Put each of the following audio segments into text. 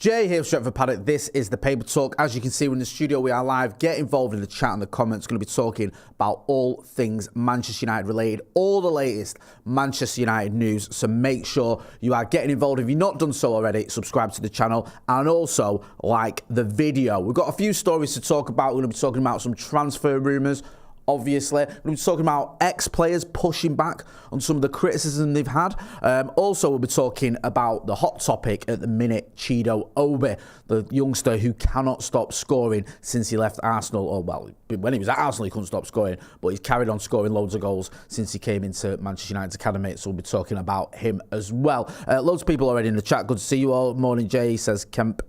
Jay here, Stretford, Paddock. This is the Paper Talk. As you can see, we're in the studio. We are live. Get involved in the chat and the comments. Going to be talking about all things Manchester United related, all the latest Manchester United news. So make sure you are getting involved. If you've not done so already, subscribe to the channel and also like the video. We've got a few stories to talk about. We're going to be talking about some transfer rumours. Obviously, we'll be talking about ex-players pushing back on some of the criticism they've had. Also, we'll be talking about the hot topic at the minute, Chido Obi, the youngster who cannot stop scoring since he left Arsenal. Or, well, when he was at Arsenal, he couldn't stop scoring, but he's carried on scoring loads of goals since he came into Manchester United's academy. So we'll be talking about him as well. Loads of people already in the chat. Good to see you all. Morning, Jay, says Kemp.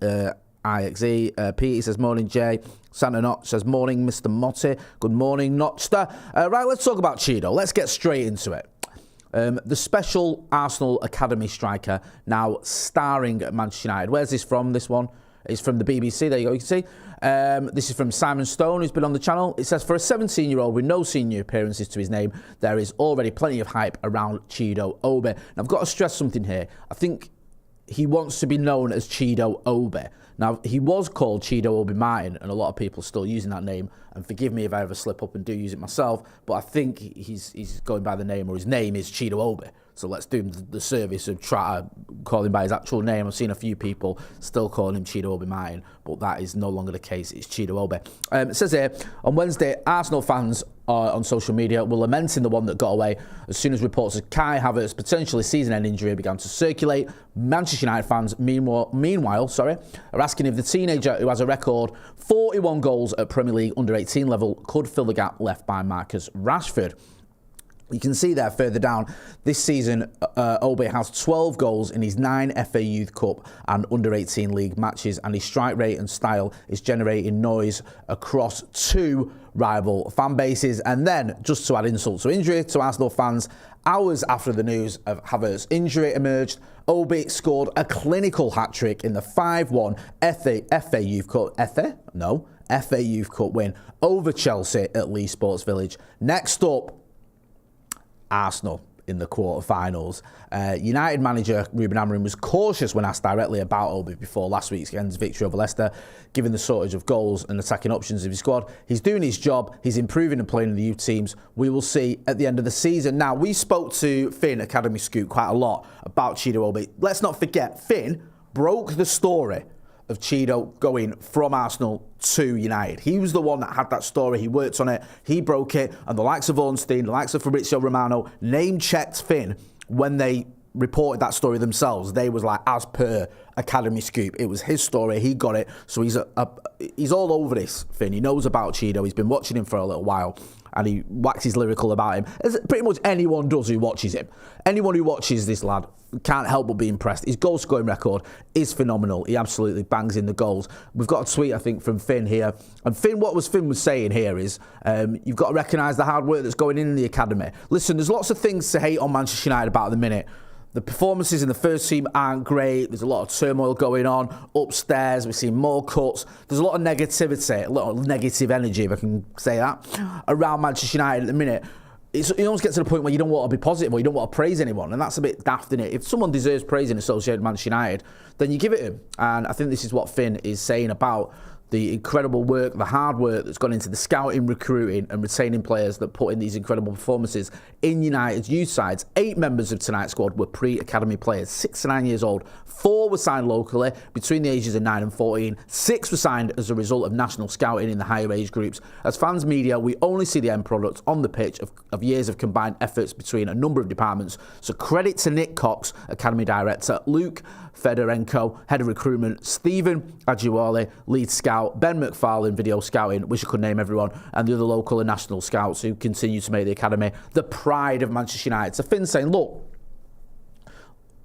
IXE. Pete says, morning, Jay. Santa Notch says, morning, Mr. Motty. Good morning, Notchster. Right, let's talk about Chido. Let's get straight into it. The special Arsenal Academy striker now starring at Manchester United. Where's this from, this one? It's from the BBC. There you go, you can see. This is from Simon Stone, who's been on the channel. It says, for a 17-year-old with no senior appearances to his name, there is already plenty of hype around Chido Obi. Now, I've got to stress something here. I think he wants to be known as Chido Obi. Now, he was called Chido Obi-Martin, and a lot of people are still using that name. And forgive me if I ever slip up and do use it myself, but I think he's going by the name, or his name is Chido Obi. So let's do him the service of try to call him by his actual name. I've seen a few people still calling him Chido Obi-Martin, but that is no longer the case. It's Chido Obi. It says here, on Wednesday, Arsenal fans on social media were lamenting the one that got away as soon as reports of Kai Havertz's potentially season-end injury began to circulate. Manchester United fans, meanwhile, are asking if the teenager who has a record 41 goals at Premier League under-18 level could fill the gap left by Marcus Rashford. You can see there further down, this season, Obi has 12 goals in his 9 FA Youth Cup and under-18 league matches, and his strike rate and style is generating noise across 2 rival fan bases. And then, just to add insult to injury to Arsenal fans, hours after the news of Havertz's injury emerged, Obi scored a clinical hat-trick in the 5-1 FA Youth Cup, FA Youth Cup win over Chelsea at Leigh Sports Village. Next up, Arsenal in the quarter-finals. United manager Ruben Amorim was cautious when asked directly about Obi before last weekend's victory over Leicester, given the shortage of goals and attacking options of his squad. He's doing his job. He's improving and playing in the youth teams. We will see at the end of the season. Now, we spoke to Finn, Academy Scoop, quite a lot about Chido Obi. Let's not forget, Finn broke the story of Chido going from Arsenal to United. He was the one that had that story. He worked on it. He broke it. And the likes of Ornstein, the likes of Fabrizio Romano, name-checked Finn when they reported that story themselves. They was like, as per Academy Scoop, it was his story. He got it. So he's all over this, Finn. He knows about Chido. He's been watching him for a little while. And he waxes lyrical about him, as pretty much anyone does who watches him. Anyone who watches this lad can't help but be impressed. His goal-scoring record is phenomenal. He absolutely bangs in the goals. We've got a tweet, I think, from Finn here. And Finn, what Finn was saying here is, you've got to recognise the hard work that's going in the academy. Listen, there's lots of things to hate on Manchester United about at the minute. The performances in the first team aren't great. There's a lot of turmoil going on upstairs. We've seen more cuts. There's a lot of negativity, a lot of negative energy, if I can say that, around Manchester United at the minute. You almost get to the point where you don't want to be positive or you don't want to praise anyone, and that's a bit daft, isn't it? If someone deserves praise in associated with Manchester United, then you give it him. And I think this is what Finn is saying about the incredible work, the hard work that's gone into the scouting, recruiting and retaining players that put in these incredible performances in United's youth sides. 8 members of tonight's squad were pre-academy players, 6 to 9 years old. 4 were signed locally between the ages of 9 and 14. 6 were signed as a result of national scouting in the higher age groups. As fans media, we only see the end product on the pitch of years of combined efforts between a number of departments. So credit to Nick Cox, Academy Director, Luke Fedorenko, Head of Recruitment, Stephen Ajiwale, Lead Scout, Ben McFarlane, Video Scouting, wish I could name everyone, and the other local and national scouts who continue to make the Academy the pride of Manchester United. So Finn's saying, look,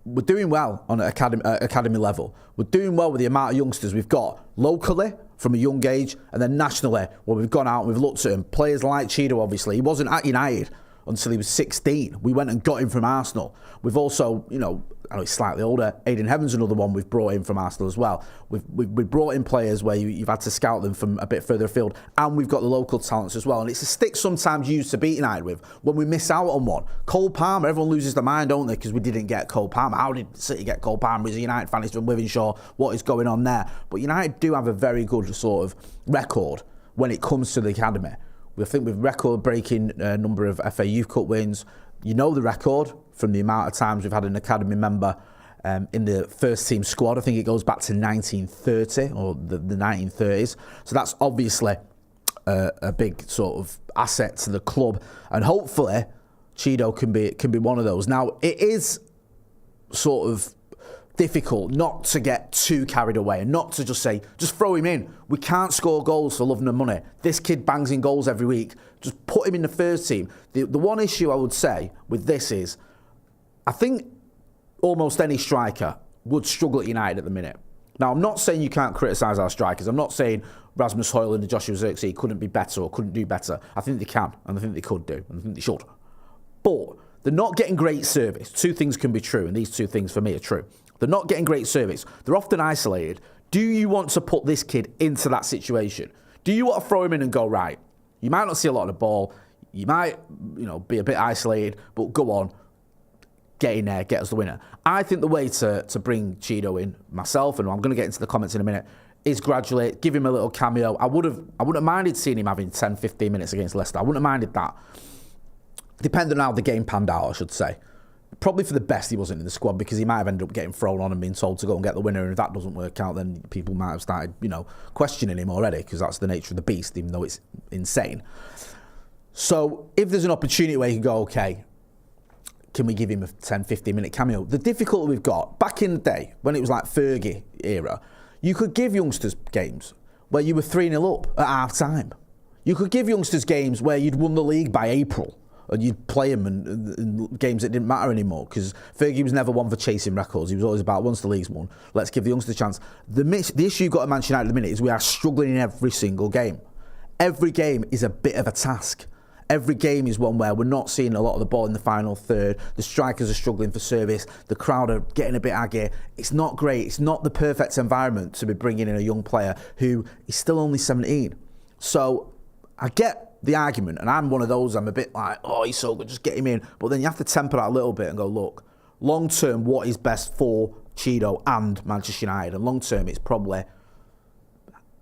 we're doing well on an academy level. We're doing well with the amount of youngsters we've got locally from a young age, and then nationally, where we've gone out and we've looked at him. Players like Chido, obviously. He wasn't at United until he was 16. We went and got him from Arsenal. We've also, I know he's slightly older. Aidan Heaven's another one we've brought in from Arsenal as well. We've brought in players where you've had to scout them from a bit further afield, and we've got the local talents as well. And it's a stick sometimes used to beat United with when we miss out on one. Cole Palmer, everyone loses their mind, don't they, because we didn't get Cole Palmer. How did City get Cole Palmer? He's a United fan, he's from Wivenshaw. What is going on there? But United do have a very good sort of record when it comes to the academy. I think we've record-breaking number of FA Youth Cup wins. You know the record from the amount of times we've had an academy member in the first team squad. I think it goes back to 1930 or the 1930s. So that's obviously a big sort of asset to the club. And hopefully Chido can be one of those. Now, it is sort of difficult not to get too carried away and not to just say, just throw him in. We can't score goals for love and money. This kid bangs in goals every week. Just put him in the first team. The one issue I would say with this is, I think almost any striker would struggle at United at the minute. Now, I'm not saying you can't criticise our strikers. I'm not saying Rasmus Højlund and Joshua Zirkzee couldn't be better or couldn't do better. I think they can, and I think they could do, and I think they should. But they're not getting great service. Two things can be true, and these two things for me are true. They're not getting great service. They're often isolated. Do you want to put this kid into that situation? Do you want to throw him in and go, right, you might not see a lot of the ball. You might, be a bit isolated, but go on, get in there, get us the winner. I think the way to bring Chido in, myself, and I'm going to get into the comments in a minute, is gradually give him a little cameo. I wouldn't have minded seeing him having 10, 15 minutes against Leicester. I wouldn't have minded that. Depending on how the game panned out, I should say. Probably for the best he wasn't in the squad, because he might have ended up getting thrown on and being told to go and get the winner, and if that doesn't work out, then people might have started, questioning him already, because that's the nature of the beast, even though it's insane. So if there's an opportunity where you can go, okay, can we give him a 10, 15-minute cameo? The difficulty we've got, back in the day, when it was like Fergie era, you could give youngsters games where you were 3-0 up at half-time. You could give youngsters games where you'd won the league by April, and you'd play him in games that didn't matter anymore, because Fergie was never one for chasing records. He was always about, once the league's won, let's give the youngsters a chance. The issue you've got at Manchester United at the minute is we are struggling in every single game. Every game is a bit of a task. Every game is one where we're not seeing a lot of the ball in the final third. The strikers are struggling for service. The crowd are getting a bit aggy. It's not great. It's not the perfect environment to be bringing in a young player who is still only 17. So I get the argument, and I'm one of those. I'm a bit like, oh, he's so good, just get him in. But then you have to temper that a little bit and go, look, long term, what is best for Chido and Manchester United? And long term, it's probably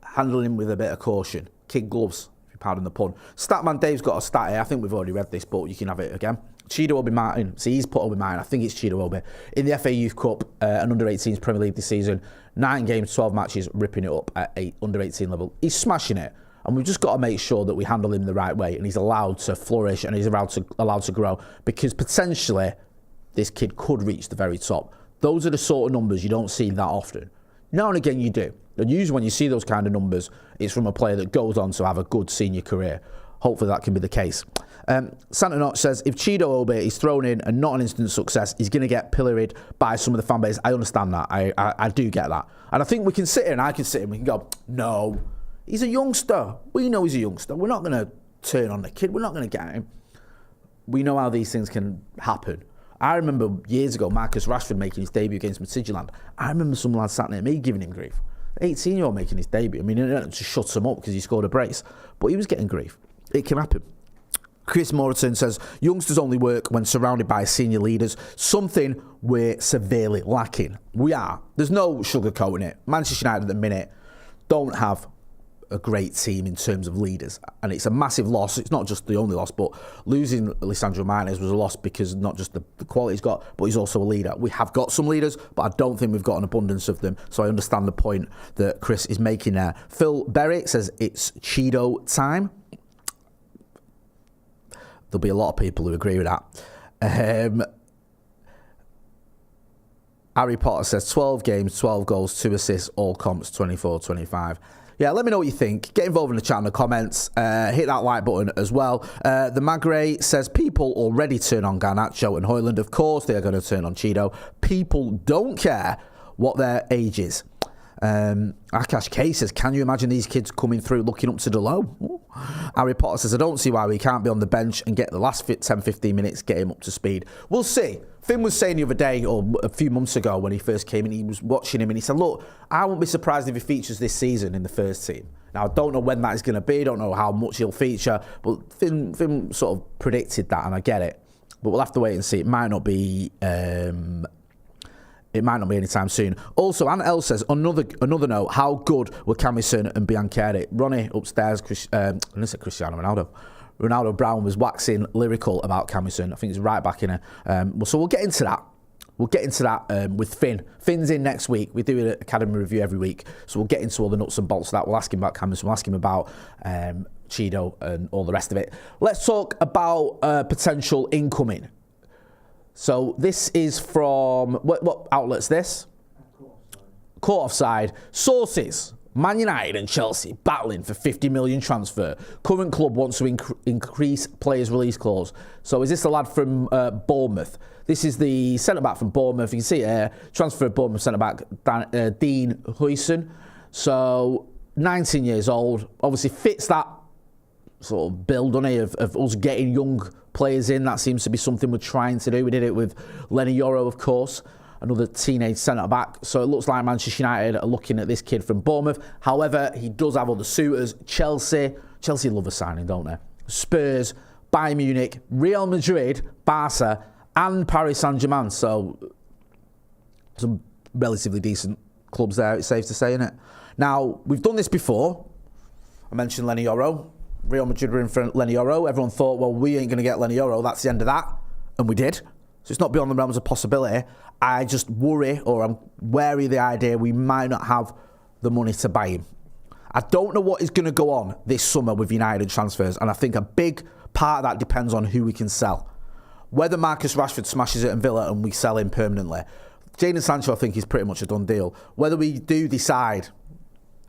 handling him with a bit of caution. Kid gloves, if you pardon the pun. Statman Dave's got a stat here. I think we've already read this, but you can have it again. Chido Obi-martin. See, he's put Obi-martin. I think it's Chido Obi. In the FA Youth Cup and Under-18s Premier League this season, 9 games, 12 matches, ripping it up at Under-18 level. He's smashing it. And we've just got to make sure that we handle him the right way, and he's allowed to flourish and he's allowed to grow, because potentially this kid could reach the very top. Those are the sort of numbers you don't see that often. Now and again you do. And usually when you see those kind of numbers, it's from a player that goes on to have a good senior career. Hopefully that can be the case. Santa Notch says, if Chido Obi is thrown in and not an instant success, he's going to get pilloried by some of the fan base. I understand that. I do get that. And I think we can sit here, and I can sit here and we can go, no. He's a youngster. We know he's a youngster. We're not going to turn on the kid. We're not going to get him. We know how these things can happen. I remember years ago, Marcus Rashford making his debut against Midtjylland. I remember some lad sat near me giving him grief. 18-year-old making his debut. I mean, it just shuts him up because he scored a brace. But he was getting grief. It can happen. Chris Moreton says, youngsters only work when surrounded by senior leaders, something we're severely lacking. We are. There's no sugarcoating it. Manchester United at the minute don't have a great team in terms of leaders, and it's a massive loss. It's not just the only loss, but losing Lisandro Martinez was a loss because not just the quality he's got, but he's also a leader. We have got some leaders, but I don't think we've got an abundance of them, so I understand the point that Chris is making there. Phil Berry says it's Chido time. There'll be a lot of people who agree with that. Harry Potter says 12 games, 12 goals, 2 assists, all comps, 24-25. Yeah, let me know what you think. Get involved in the chat in the comments. Hit that like button as well. The Magray says people already turn on Garnacho and Højlund. Of course they are going to turn on Chido. People don't care what their age is. Akash K says, can you imagine these kids coming through looking up to Delo? Ooh. Harry Potter says, I don't see why we can't be on the bench and get the last 10-15 minutes, get him up to speed. We'll see. Finn was saying the other day, or a few months ago when he first came in, he was watching him and he said, look, I won't be surprised if he features this season in the first team. Now, I don't know when that is going to be, don't know how much he'll feature, but Finn sort of predicted that, and I get it. But we'll have to wait and see. It might not be anytime soon. Also, Anna L says, another note, how good were Camison and Biancheri? Ronnie upstairs, Cristiano Ronaldo. Ronaldo Brown was waxing lyrical about Camison. I think he's right back in it. So we'll get into that. We'll get into that with Finn. Finn's in next week. We do an academy review every week. So we'll get into all the nuts and bolts of that. We'll ask him about Camison. We'll ask him about Chido and all the rest of it. Let's talk about potential incoming. So this is from, what outlet's this? Caught Offside. Sources. Man United and Chelsea battling for 50 million transfer. Current club wants to increase players' release clause. So is this the lad from Bournemouth? This is the centre-back from Bournemouth. You can see it here. Transfer of Bournemouth centre-back, Dean Huijsen. So 19 years old. Obviously fits that sort of bill, doesn't he, of us getting young players in. That seems to be something we're trying to do. We did it with Lenny Yoro, of course. Another teenage centre-back. So it looks like Manchester United are looking at this kid from Bournemouth. However, he does have other suitors. Chelsea love a signing, don't they? Spurs, Bayern Munich, Real Madrid, Barca, and Paris Saint-Germain. So some relatively decent clubs there, it's safe to say, isn't it? Now, we've done this before. I mentioned Lenny Yoro. Real Madrid were in for Lenny Yoro. Everyone thought, well, we ain't going to get Lenny Yoro. That's the end of that. And we did. So it's not beyond the realms of possibility. I just worry, or I'm wary of the idea we might not have the money to buy him. I don't know what is going to go on this summer with United transfers, and I think a big part of that depends on who we can sell. Whether Marcus Rashford smashes it in Villa and we sell him permanently. Jadon Sancho, I think, is pretty much a done deal. Whether we do decide,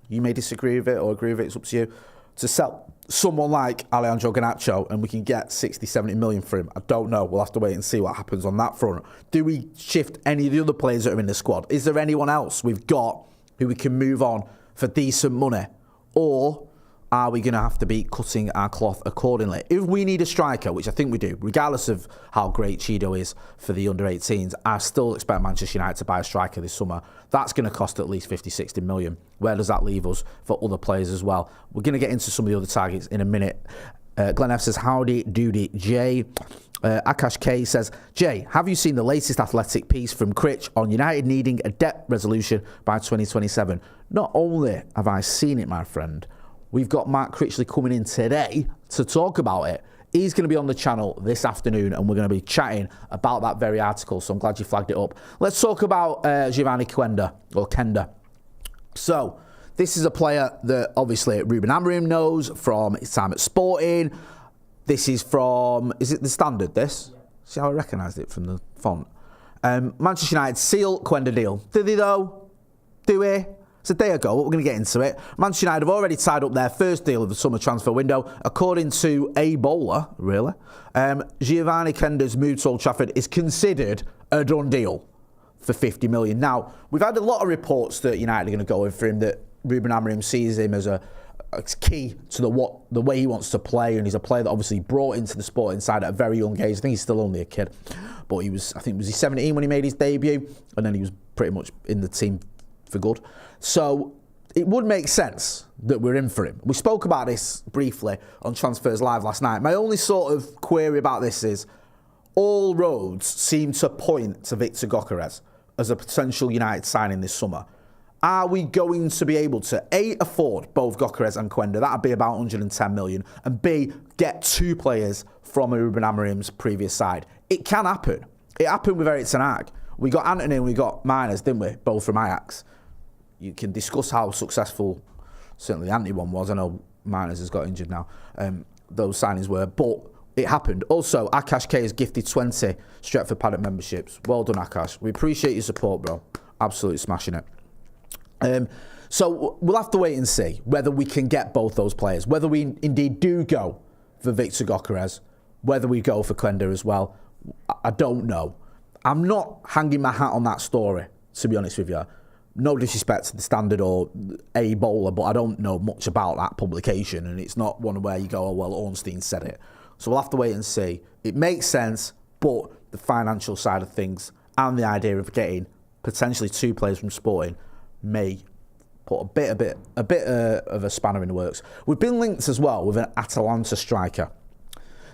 you may disagree with it or agree with it, it's up to you, to sell someone like Alejandro Garnacho and we can get 60, 70 million for him. I don't know. We'll have to wait and see what happens on that front. Do we shift any of the other players that are in the squad? Is there anyone else we've got who we can move on for decent money? Or are we going to have to be cutting our cloth accordingly? If we need a striker, which I think we do, regardless of how great Chido is for the under-18s, I still expect Manchester United to buy a striker this summer. That's going to cost at least 50, 60 million. Where does that leave us for other players as well? We're going to get into some of the other targets in a minute. Glenn F says, howdy doody. Jay. Akash K says, Jay, have you seen the latest Athletic piece from Critch on United needing a debt resolution by 2027? Not only have I seen it, my friend, we've got Mark Critchley coming in today to talk about it. He's going to be on the channel this afternoon and we're going to be chatting about that very article. So I'm glad you flagged it up. Let's talk about Geovany Quenda, or Quenda. So this is a player that obviously Ruben Amorim knows from his time at Sporting. This is from, is it the Standard, this? Yeah. See how I recognised it from the font? Manchester United seal Quenda deal. Did they though? Do we? It's a day ago, but we're going to get into it. Manchester United have already tied up their first deal of the summer transfer window. According to a bowler, really, Geovany Quenda's move to Old Trafford is considered a done deal for 50 million. Now, we've had a lot of reports that United are going to go in for him, that Ruben Amorim sees him as a key to the way he wants to play, and he's a player that obviously brought into the Sporting side at a very young age. I think he's still only a kid, but he was 17 when he made his debut, and then he was pretty much in the team for good. So it would make sense that we're in for him. We spoke about this briefly on Transfers Live last night. My only sort of query about this is all roads seem to point to Victor Gyökeres as a potential United signing this summer. Are we going to be able to, A, afford both Gyökeres and Quenda? That would be about 110 million. And B, get two players from Ruben Amorim's previous side. It can happen. It happened with Erik ten Hag. We got Antony and we got Miners, didn't we? Both from Ajax. You can discuss how successful certainly the Antony one was. I know Miners has got injured now. Those signings were, but it happened. Also, Akash K has gifted 20 Stretford Paddock memberships. Well done, Akash. We appreciate your support, bro. Absolutely smashing it. So we'll have to wait and see whether we can get both those players, whether we indeed do go for Victor Gyökeres, whether we go for Quenda as well. I don't know. I'm not hanging my hat on that story, to be honest with you. No disrespect to the Standard or a bowler, but I don't know much about that publication, and it's not one where you go, oh, well, Ornstein said it. So we'll have to wait and see. It makes sense, but the financial side of things and the idea of getting potentially 2 players from Sporting may put a bit of a spanner in the works. We've been linked as well with an Atalanta striker.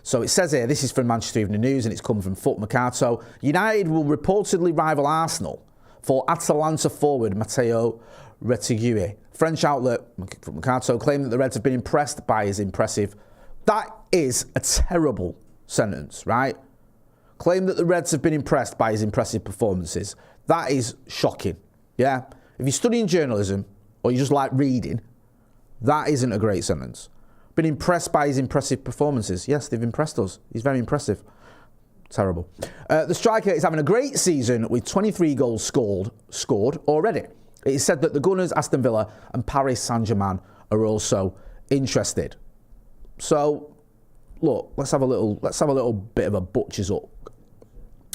So it says here, this is from Manchester Evening News and it's come from Foot Mercato. United will reportedly rival Arsenal for Atalanta forward Mateo Retegui. French outlet Foot Mercato claimed that the Reds have been impressed by his impressive... That is a terrible sentence, right? Claim that the Reds have been impressed by his impressive performances. That is shocking, yeah? If you're studying journalism or you just like reading, that isn't a great sentence. Been impressed by his impressive performances. Yes, they've impressed us. He's very impressive. Terrible. The striker is having a great season with 23 goals scored already. It is said that the Gunners, Aston Villa and Paris Saint-Germain are also interested. So, look, let's have a little bit of a butcher's up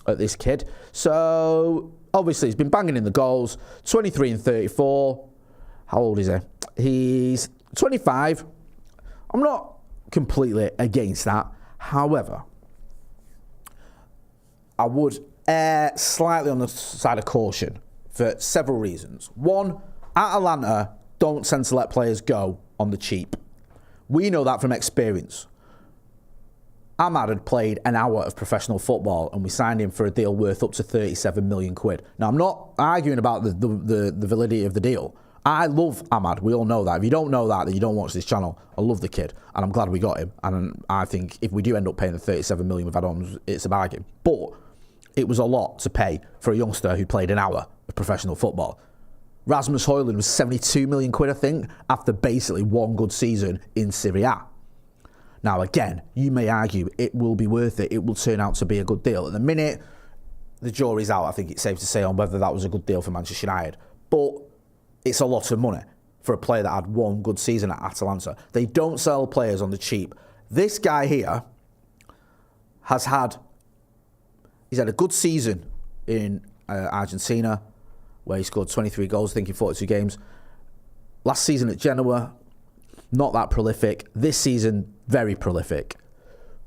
at this kid. So, obviously, he's been banging in the goals. 23 and 34. How old is he? He's 25. I'm not completely against that. However, I would err slightly on the side of caution for several reasons. One, Atalanta don't tend to let players go on the cheap. We know that from experience. Ahmad had played an hour of professional football and we signed him for a deal worth up to 37 million quid. Now, I'm not arguing about the validity of the deal. I love Ahmad. We all know that. If you don't know that, then you don't watch this channel. I love the kid and I'm glad we got him. And I think if we do end up paying the 37 million with add-ons, it's a bargain. But it was a lot to pay for a youngster who played an hour of professional football. Rasmus Højlund was 72 million quid, I think, after basically one good season in Serie A. Now, again, you may argue it will be worth it. It will turn out to be a good deal. At the minute, the jury's out, I think it's safe to say, on whether that was a good deal for Manchester United. But it's a lot of money for a player that had one good season at Atalanta. They don't sell players on the cheap. This guy here he's had a good season in Argentina, where he scored 23 goals, I think, in 42 games. Last season at Genoa, not that prolific. This season, very prolific.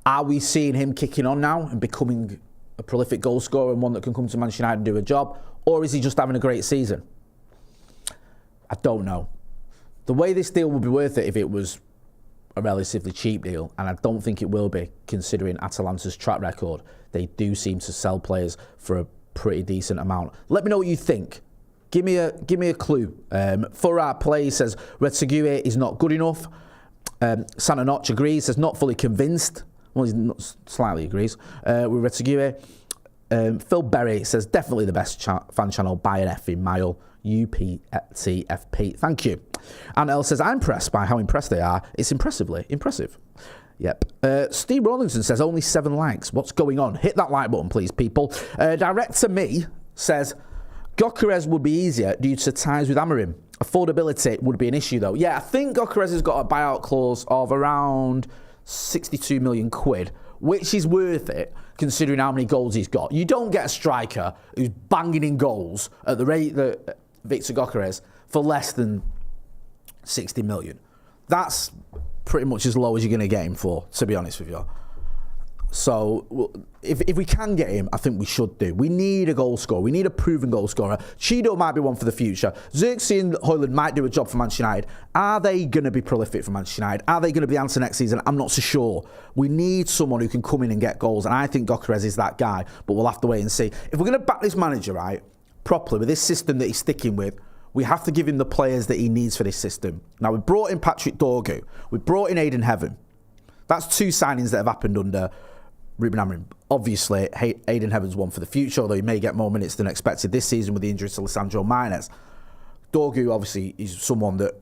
Are we seeing him kicking on now and becoming a prolific goal scorer and one that can come to Manchester United and do a job? Or is he just having a great season? I don't know. The way this deal would be worth it if it was a relatively cheap deal, and I don't think it will be, considering Atalanta's track record. They do seem to sell players for a pretty decent amount. Let me know what you think. Give me a clue. For our play says Retegui is not good enough. Santa Notch agrees, says not fully convinced. Well, he slightly agrees with Retegui. Phil Berry says definitely the best fan channel by an effing mile. UPTFP. Thank you. And Elle says, I'm impressed by how impressed they are. It's impressively impressive. Yep. Steve Rawlinson says, only 7 likes. What's going on? Hit that like button, please, people. Director Me says, Gyökeres would be easier due to ties with Amorim. Affordability would be an issue, though. Yeah, I think Gyökeres has got a buyout clause of around 62 million quid, which is worth it, considering how many goals he's got. You don't get a striker who's banging in goals at the rate that Victor Gyökeres for less than 60 million. That's pretty much as low as you're going to get him for, to be honest with you. So if we can get him, I think we should do. We need a goal scorer. We need a proven goal scorer. Chido might be one for the future. Xerxes and Højlund might do a job for Manchester United. Are they going to be prolific for Manchester United? Are they going to be the answer next season? I'm not so sure. We need someone who can come in and get goals, and I think Gyökeres is that guy, but we'll have to wait and see. If we're going to back this manager, right, properly, with this system that he's sticking with, we have to give him the players that he needs for this system. Now, we brought in Patrick Dorgu. We brought in Aiden Heaven. That's 2 signings that have happened under Ruben Amorim. Obviously, Aiden Heaven's one for the future, although he may get more minutes than expected this season with the injury to Lisandro Martinez. Dorgu, obviously, is someone that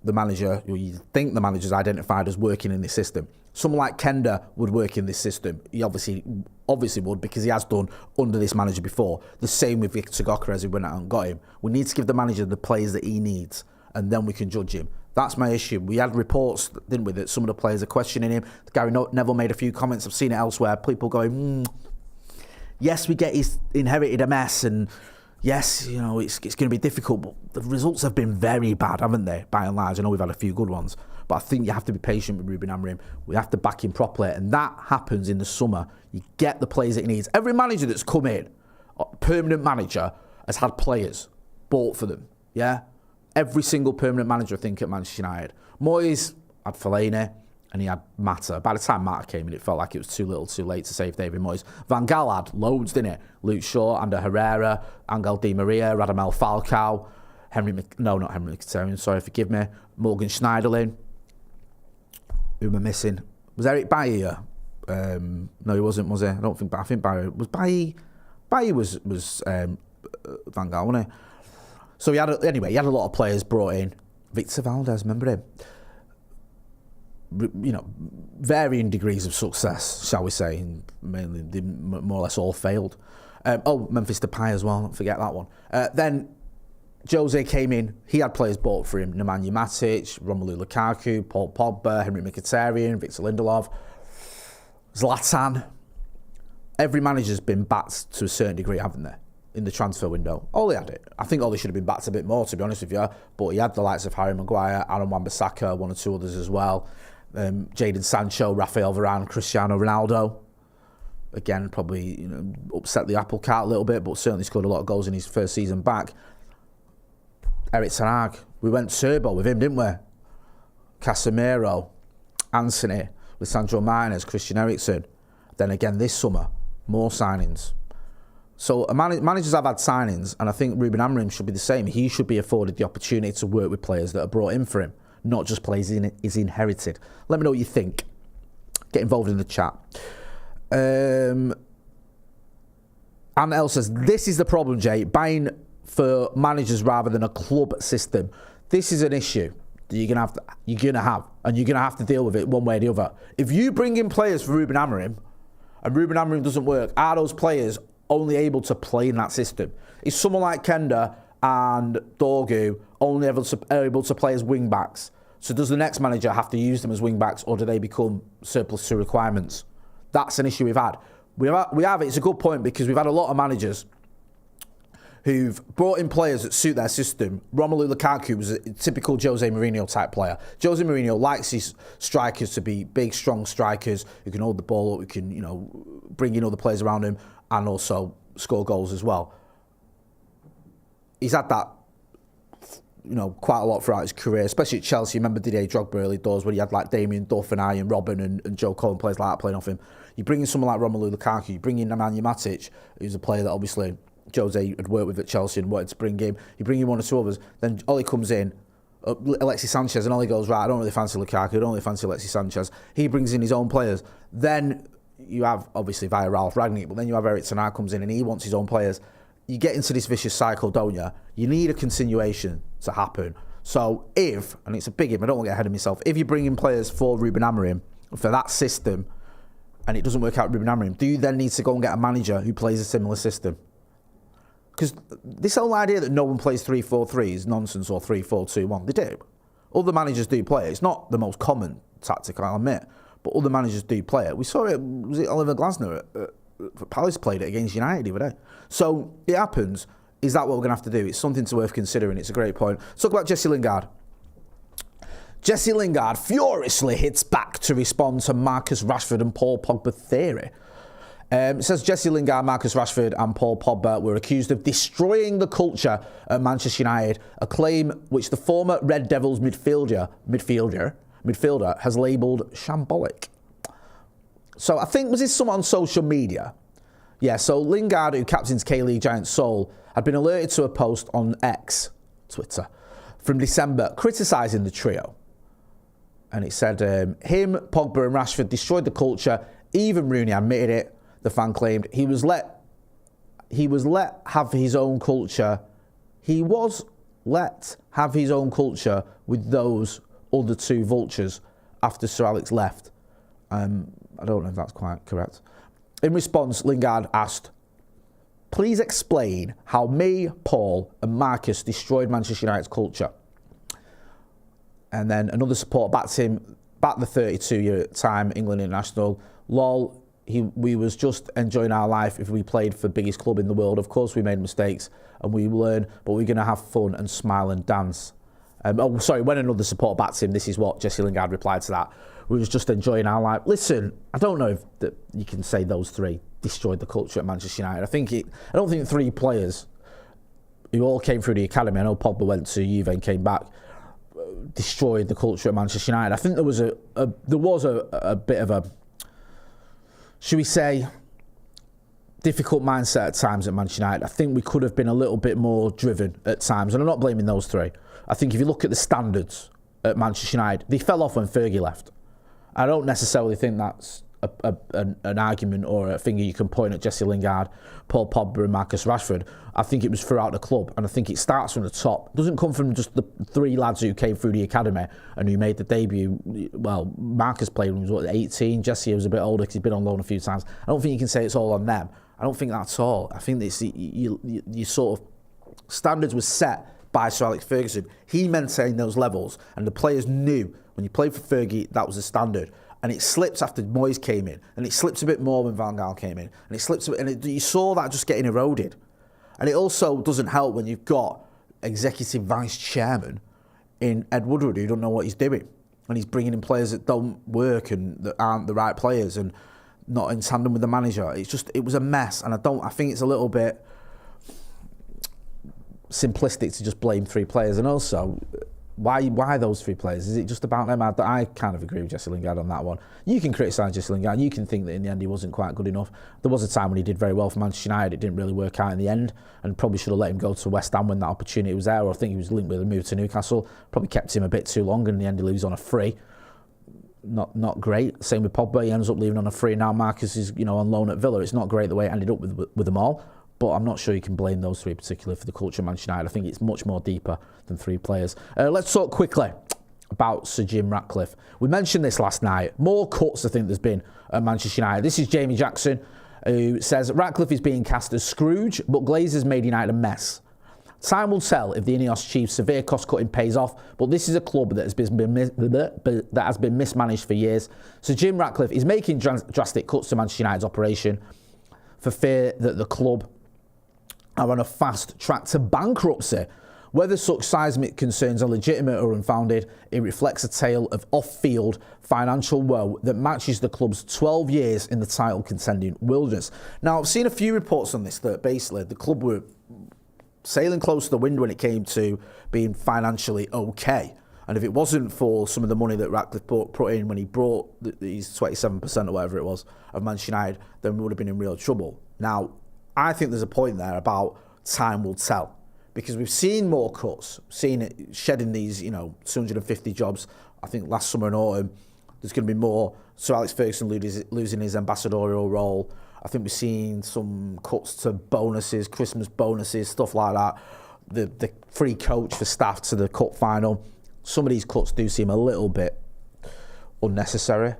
the manager, or you think the manager's identified as working in this system. Someone like Quenda would work in this system. He obviously would, because he has done under this manager before. The same with Victor Gyökeres, who went out and got him. We need to give the manager the players that he needs, and then we can judge him. That's my issue. We had reports, didn't we, that some of the players are questioning him. Gary Neville made a few comments. I've seen it elsewhere. People going, yes, we get he's inherited a mess, and yes, you know, it's going to be difficult, but the results have been very bad, haven't they, by and large? I know we've had a few good ones. But I think you have to be patient with Ruben Amorim. We have to back him properly, and that happens in the summer. You get the players that he needs. Every manager that's come in, permanent manager, has had players bought for them. Yeah, every single permanent manager I think at Manchester United. Moyes had Fellaini and he had Mata. By the time Mata came in, it felt like it was too little, too late to save David Moyes. Van Gaal had loads, didn't it? Luke Shaw, Ander Herrera, Angel Di Maria, Radamel Falcao, not Henry Mkhitaryan, sorry, forgive me. Morgan Schneiderlin. Who am I missing? Was Eric Bailly here? No, he wasn't, was he? I think Bailly was Bailly was Van Gaal, wasn't he? So he had a lot of players brought in. Victor Valdez, remember him? You know, varying degrees of success, shall we say, and mainly they more or less all failed. Memphis Depay as well, don't forget that one. Then Jose came in, he had players bought for him: Nemanja Matic, Romelu Lukaku, Paul Pogba, Henry Mkhitaryan, Victor Lindelof, Zlatan. Every manager's been backed to a certain degree, haven't they, in the transfer window? Ole had it. I think Ole should have been backed a bit more, to be honest with you, but he had the likes of Harry Maguire, Aaron Wan-Bissaka, one or two others as well. Jadon Sancho, Rafael Varane, Cristiano Ronaldo. Again, probably upset the apple cart a little bit, but certainly scored a lot of goals in his first season back. Eric Ten Hag, we went turbo with him, didn't we? Casemiro, Anthony, Lisandro Martinez, Christian Eriksen. Then again this summer, more signings. So managers have had signings, and I think Ruben Amorim should be the same. He should be afforded the opportunity to work with players that are brought in for him, not just players he's inherited. Let me know what you think. Get involved in the chat. Anna L says, this is the problem, Jay. Buying for managers rather than a club system. This is an issue that you're gonna have, and you're gonna have to deal with it one way or the other. If you bring in players for Ruben Amorim, and Ruben Amorim doesn't work, are those players only able to play in that system? Is someone like Quenda and Dorgu only able to play as wing backs? So does the next manager have to use them as wing backs, or do they become surplus to requirements? That's an issue we've had. We have it's a good point, because we've had a lot of managers who've brought in players that suit their system. Romelu Lukaku was a typical Jose Mourinho type player. Jose Mourinho likes his strikers to be big, strong strikers who can hold the ball up, who can, bring in other players around him and also score goals as well. He's had that, quite a lot throughout his career, especially at Chelsea. Remember Didier Drogba early doors when he had like Damien Duff and Ian Robben and Joe Cole and players like that playing off him. You bring in someone like Romelu Lukaku, you bring in Nemanja Matic, who's a player that obviously Jose had worked with at Chelsea and wanted to bring him. You bring in one or two others, then Ole comes in, Alexis Sanchez, and Ole goes, right, I don't really fancy Lukaku, I don't really fancy Alexis Sanchez. He brings in his own players. Then you have, obviously, via Ralph Rangnick, but then you have Eric Ten Hag comes in and he wants his own players. You get into this vicious cycle, don't you? You need a continuation to happen. So if, and it's a big if, I don't want to get ahead of myself, if you bring in players for Ruben Amorim, for that system, and it doesn't work out with Ruben Amorim, do you then need to go and get a manager who plays a similar system? Because this whole idea that no one plays 3-4-3 is nonsense, or 3-4-2-1. They do. Other managers do play it. It's not the most common tactic, I'll admit, but other managers do play it. We saw it, was it Oliver Glasner at Palace played it against United the other day. So it happens. Is that what we're going to have to do? It's something to worth considering. It's a great point. Let's talk about Jesse Lingard. Jesse Lingard furiously hits back to respond to Marcus Rashford and Paul Pogba theory. It says Jesse Lingard, Marcus Rashford and Paul Pogba were accused of destroying the culture at Manchester United, a claim which the former Red Devils midfielder has labelled shambolic. So I think, was this someone on social media? Yeah, so Lingard, who captains K-League giant Seoul, had been alerted to a post on X, Twitter, from December criticising the trio. And it said, him, Pogba and Rashford destroyed the culture. Even Rooney admitted it. The fan claimed he was let have his own culture. He was let have his own culture with those other two vultures after Sir Alex left. I don't know if that's quite correct. In response, Lingard asked, please explain how me, Paul and Marcus destroyed Manchester United's culture. And then another supporter backed the 32-year-time England international. Lol, we was just enjoying our life if we played for the biggest club in the world. Of course we made mistakes and we learn, but we're going to have fun and smile and dance. When another supporter backed him, this is what Jesse Lingard replied to that. We was just enjoying our life. Listen, I don't know if you can say those three destroyed the culture at Manchester United. I don't think three players who all came through the academy, I know Pogba went to Juve and came back, destroyed the culture at Manchester United. I think there was a bit of a, should we say, difficult mindset at times at Manchester United. I think we could have been a little bit more driven at times, and I'm not blaming those three. I think if you look at the standards at Manchester United, they fell off when Fergie left. I don't necessarily think that's an argument or a finger you can point at Jesse Lingard, Paul Pogba and Marcus Rashford. I think it was throughout the club, and I think it starts from the top. It doesn't come from just the three lads who came through the academy and who made the debut. Well, Marcus played when he was 18, Jesse was a bit older because he's been on loan a few times. I don't think you can say it's all on them. I don't think that's all. I think it's you sort of standards was set by Sir Alex Ferguson. He maintained those levels, and the players knew when you played for Fergie, that was the standard. And it slips after Moyes came in, and it slips a bit more when Van Gaal came in, and it slips a bit, and you saw that just getting eroded. And it also doesn't help when you've got executive vice chairman in Ed Woodward who don't know what he's doing, and he's bringing in players that don't work and that aren't the right players and not in tandem with the manager. It was a mess, and I think it's a little bit simplistic to just blame three players. And also, why those three players? Is it just about them? I kind of agree with Jesse Lingard on that one. You can criticise Jesse Lingard, you can think that in the end he wasn't quite good enough. There was a time when he did very well for Manchester United, it didn't really work out in the end, and probably should have let him go to West Ham when that opportunity was there, or I think he was linked with a move to Newcastle, probably kept him a bit too long, and in the end he leaves on a free. Not great. Same with Pogba, he ends up leaving on a free. Now Marcus is on loan at Villa. It's not great the way it ended up with them all. But I'm not sure you can blame those three particularly for the culture of Manchester United. I think it's much more deeper than three players. Let's talk quickly about Sir Jim Ratcliffe. We mentioned this last night. More cuts I think there's been at Manchester United. This is Jamie Jackson, who says Ratcliffe is being cast as Scrooge, but Glazers made United a mess. Time will tell if the Ineos chief's severe cost-cutting pays off, but this is a club that has been mismanaged for years. So Jim Ratcliffe is making drastic cuts to Manchester United's operation for fear that the club are on a fast track to bankruptcy. Whether such seismic concerns are legitimate or unfounded, it reflects a tale of off-field financial woe that matches the club's 12 years in the title-contending wilderness. Now, I've seen a few reports on this that basically the club were sailing close to the wind when it came to being financially okay. And if it wasn't for some of the money that Ratcliffe put in when he brought these 27% or whatever it was of Manchester United, then we would have been in real trouble. Now, I think there's a point there about time will tell, because we've seen more cuts, seen it shedding these, 250 jobs. I think last summer and autumn, there's going to be more. Sir Alex Ferguson losing his ambassadorial role. I think we've seen some cuts to bonuses, Christmas bonuses, stuff like that. The free coach for staff to the cup final. Some of these cuts do seem a little bit unnecessary,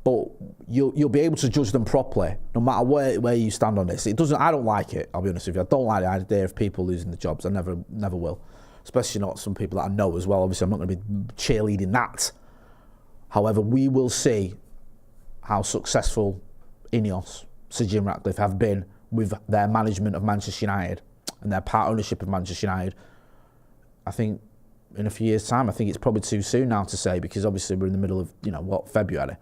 but you'll be able to judge them properly no matter where you stand on this. I don't like it, I'll be honest with you. I don't like the idea of people losing the jobs. I never will, especially not some people that I know as well. Obviously, I'm not going to be cheerleading that. However, we will see how successful Ineos, Sir Jim Ratcliffe, have been with their management of Manchester United and their part ownership of Manchester United. I think in a few years' time, I think it's probably too soon now to say, because obviously we're in the middle of, February.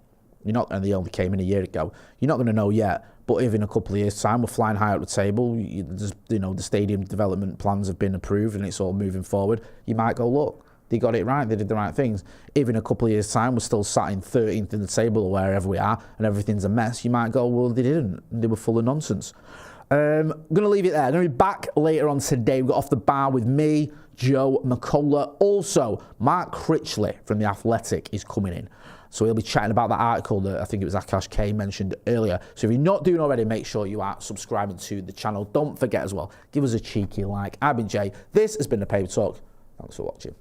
And they only came in a year ago. You're not going to know yet, but if in a couple of years' time we're flying high up the table, the stadium development plans have been approved and it's all moving forward, you might go, look, they got it right, they did the right things. If in a couple of years' time we're still sat in 13th in the table or wherever we are and everything's a mess, you might go, well, they didn't. They were full of nonsense. I'm going to leave it there. I'm going to be back later on today. We've got Off the Bar with me, Joe McCullough. Also, Mark Critchley from The Athletic is coming in. So we'll be chatting about that article that I think it was Akash K mentioned earlier. So if you're not doing already, make sure you are subscribing to the channel. Don't forget as well, give us a cheeky like. I've been Jay. This has been The Paper Talk. Thanks for watching.